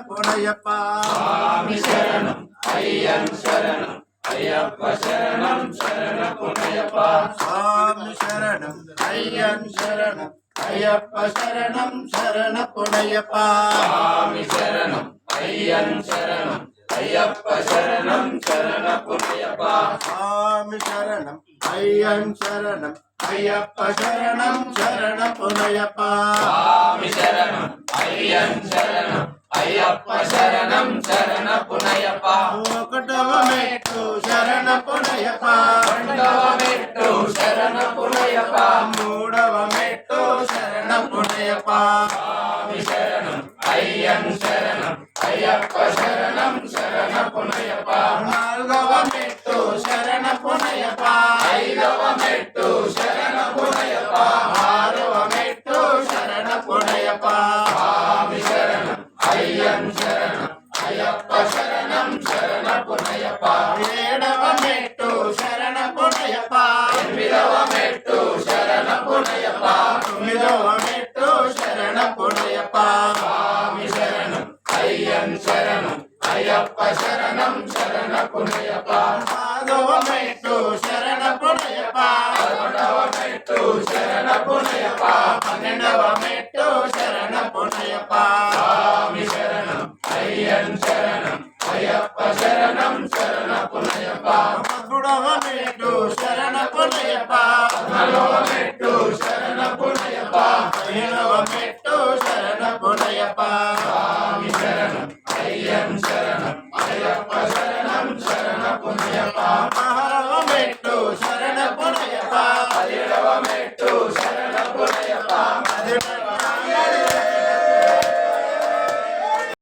పునయప్ప స్వామి శరణం అయ్యన్ శరణం అయ్యప్ప శరణం శరణ పునయప్ప స్వామి శరణం అయ్యన్ శరణం అయ్యప్ప శరణం శరణ పునయప్ప స్వామి శరణం అయ్యన్ శరణం అయ్యప్ప శరణం శరణ పునయప్ప స్వామి శరణం అయ్యన్ శరణం అయ్యప్ప శరణం శరణ పునయప్ప స్వామి శరణం అయ్యన్ శరణం అయ్యప్ప శరణం శరణ పునయప్ప ఒకటవ మెట్టు శరణ పునయప్ప రెండవ మెట్టు శరణ పునయప్ప మూడవ మెట్టు శరణ పునయప్ప స్వామి శరణం అయ్యన్ శరణం అయ్యప్ప శరణం శరణ పునయప్ప నాలుగవ మెట్టు శరణ పునయప్ప ఐదవ మెట్టు శరణ పునయప్ప ఆరవ మెట్టు శరణ పునయప్ప స్వామి శరణం అయ్యన్ శరణం